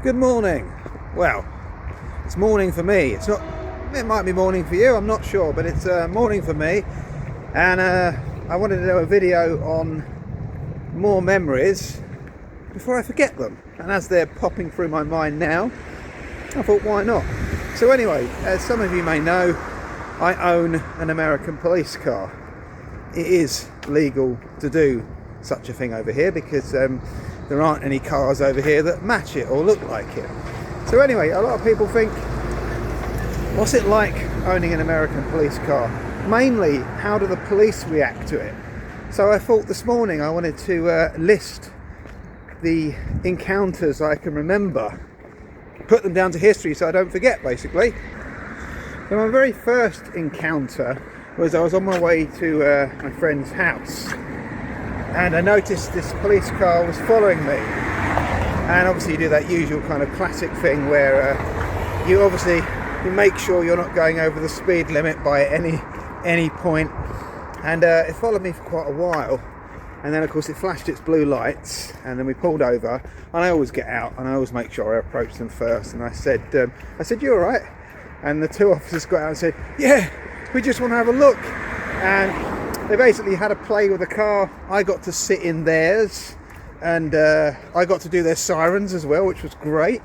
Good morning. Well, it's morning for me. It's not. It might be morning for you. I'm not sure, but it's morning for me. And I wanted to do a video on more memories before I forget them. And as they're popping through my mind now, I thought, why not? So anyway, as some of you may know, I own an American police car. It is legal to do such a thing over here because there aren't any cars over here that match it or look like it. So anyway, a lot of people think, what's it like owning an American police car? Mainly, how do the police react to it? So I thought this morning I wanted to list the encounters I can remember, put them down to history so I don't forget, basically. So my very first encounter was I was on my way to my friend's house, and I noticed this police car was following me. And obviously you do that usual kind of classic thing where you make sure you're not going over the speed limit by any point. And it followed me for quite a while, and then of course it flashed its blue lights, and then we pulled over. And I always get out and I always make sure I approach them first, and I said you all right? And the two officers got out and said, yeah, we just want to have a look. And they basically had a play with the car. I got to sit in theirs, and I got to do their sirens as well, which was great.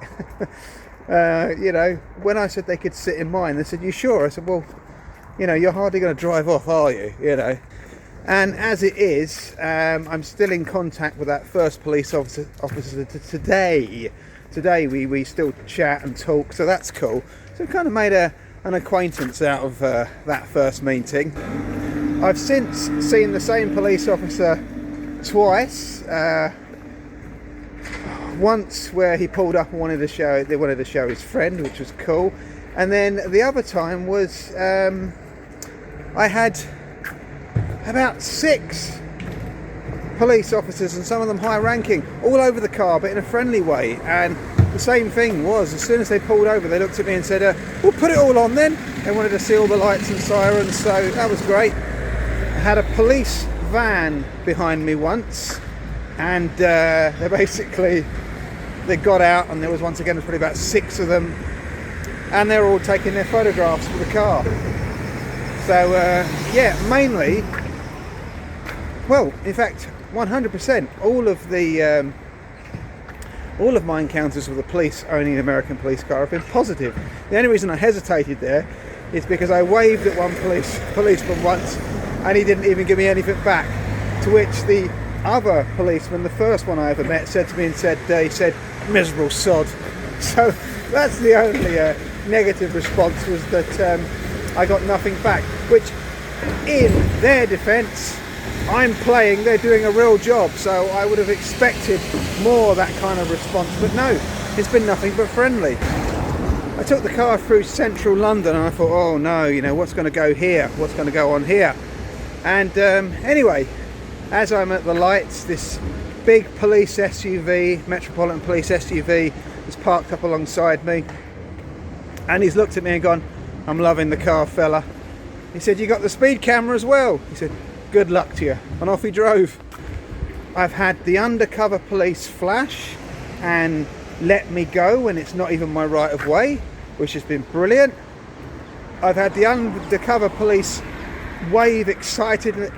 When I said they could sit in mine, they said, you sure? I said, well, you're hardly going to drive off, are you? And as it is, I'm still in contact with that first police officer today. Today we still chat and talk, so that's cool. So we kind of made an acquaintance out of that first meeting. I've since seen the same police officer twice. Once where he pulled up and wanted to show his friend, which was cool. And then the other time was I had about 6 police officers, and some of them high ranking, all over the car, but in a friendly way. And the same thing was, as soon as they pulled over, they looked at me and said, we'll put it all on then. They wanted to see all the lights and sirens, so that was great. I had a police van behind me once, and they got out, and there was once again probably about 6 of them, and they were all taking their photographs for the car. So mainly, well, in fact 100% all of my encounters with the police owning an American police car have been positive. The only reason I hesitated there is because I waved at one policeman once, and he didn't even give me anything back. To which the other policeman, the first one I ever met, said to me he said, miserable sod. So that's the only negative response, was that I got nothing back. Which, in their defence, I'm playing, they're doing a real job, so I would have expected more of that kind of response. But no, it's been nothing but friendly. I took the car through central London, and I thought, oh no, what's going to go here? What's going to go on here? And anyway, as I'm at the lights, this big police SUV, Metropolitan Police SUV, is parked up alongside me. And he's looked at me and gone, I'm loving the car, fella. He said, you got the speed camera as well? He said, good luck to you. And off he drove. I've had the undercover police flash and let me go when it's not even my right of way, which has been brilliant. I've had the undercover police wave excitedly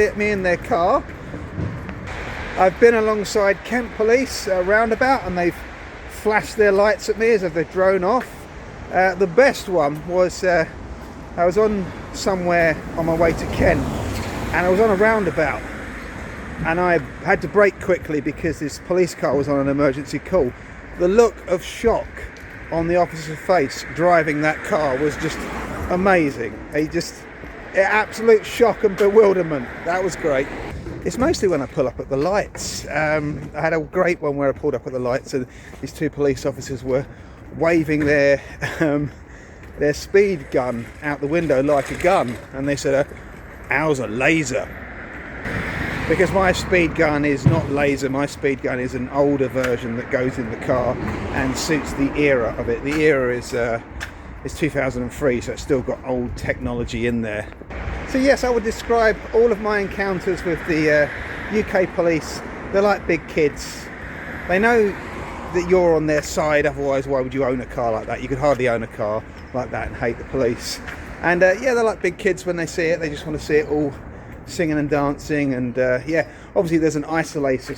at me in their car. I've been alongside Kent Police roundabout, and they've flashed their lights at me as if they've drone off. The best one was I was on somewhere on my way to Kent, and I was on a roundabout, and I had to brake quickly because this police car was on an emergency call. The look of shock on the officer's face driving that car was just amazing. Absolute shock and bewilderment. That was great. It's mostly when I pull up at the lights. I had a great one where I pulled up at the lights, and these 2 police officers were waving their speed gun out the window like a gun, and they said, ours a laser. Because my speed gun is not laser, my speed gun is an older version that goes in the car and suits the era of it. The era is 2003, so it's still got old technology in there. So yes, I would describe all of my encounters with the UK police. They're like big kids. They know that you're on their side. Otherwise, why would you own a car like that? You could hardly own a car like that and hate the police. And yeah, they're like big kids when they see it. They just want to see it all singing and dancing. And yeah, obviously there's an isolator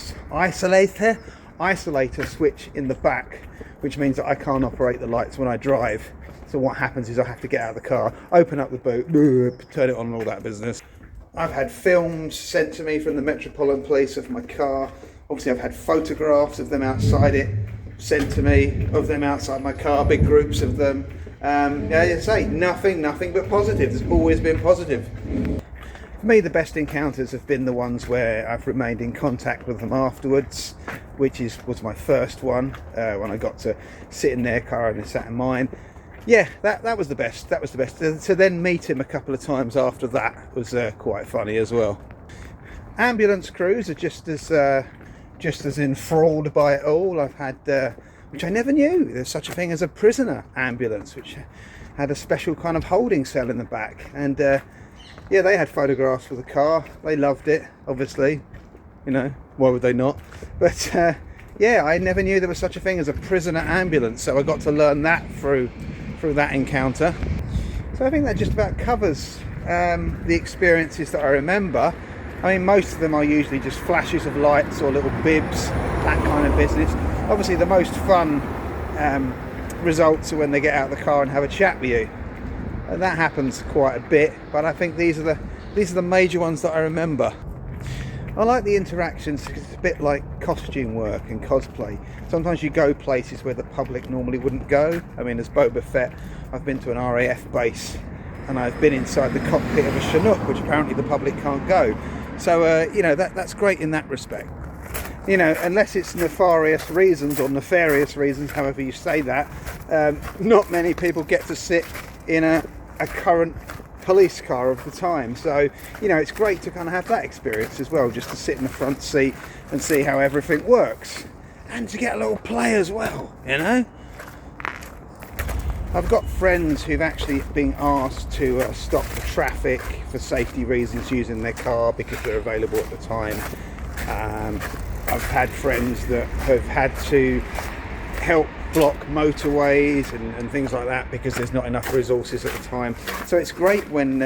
switch in the back, which means that I can't operate the lights when I drive. So what happens is I have to get out of the car, open up the boot, turn it on and all that business. I've had films sent to me from the Metropolitan Police of my car. Obviously I've had photographs of them outside it sent to me, of them outside my car, big groups of them. Yeah, I say, nothing but positive. There's always been positive. For me, the best encounters have been the ones where I've remained in contact with them afterwards, which was my first one, when I got to sit in their car and they sat in mine. Yeah, that was the best. That was the best. To then meet him a couple of times after that was quite funny as well. Ambulance crews are just as enthralled by it all. I've had, which I never knew, there's such a thing as a prisoner ambulance, which had a special kind of holding cell in the back. And yeah, they had photographs of the car. They loved it, obviously. You know, why would they not? But yeah, I never knew there was such a thing as a prisoner ambulance. So I got to learn that through that encounter. So I think that just about covers the experiences that I remember. I mean, most of them are usually just flashes of lights or little bibs, that kind of business. Obviously the most fun results are when they get out of the car and have a chat with you, and that happens quite a bit, but I think these are the major ones that I remember. I like the interactions because it's a bit like costume work and cosplay. Sometimes you go places where the public normally wouldn't go. I mean, as Boba Fett, I've been to an RAF base and I've been inside the cockpit of a Chinook, which apparently the public can't go. So, you know, that's great in that respect. You know, unless it's nefarious reasons or nefarious reasons, however you say that, not many people get to sit in a current police car of the time. So, you know, it's great to kind of have that experience as well, just to sit in the front seat and see how everything works. And to get a little play as well, you know. I've got friends who've actually been asked to stop the traffic for safety reasons using their car because they're available at the time. I've had friends that have had to help block motorways and things like that because there's not enough resources at the time. So it's great when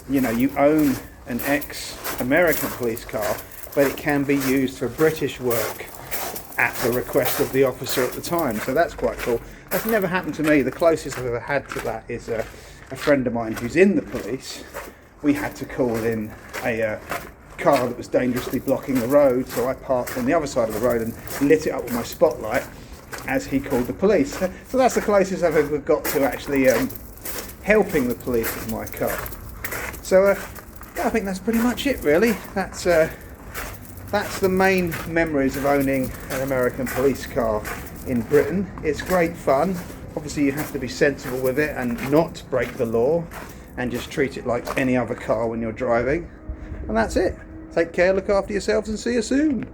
you know, you own an ex-American police car, but it can be used for British work at the request of the officer at the time. So that's quite cool. That's never happened to me. The closest I've ever had to that is a friend of mine who's in the police. We had to call in a car that was dangerously blocking the road, so I parked on the other side of the road and lit it up with my spotlight as he called the police. So that's the closest I've ever got to actually helping the police with my car. So yeah, I think that's pretty much it really. That's the main memories of owning an American police car in Britain. It's great fun. Obviously you have to be sensible with it and not break the law and just treat it like any other car when you're driving. And that's it. Take care, look after yourselves and see you soon.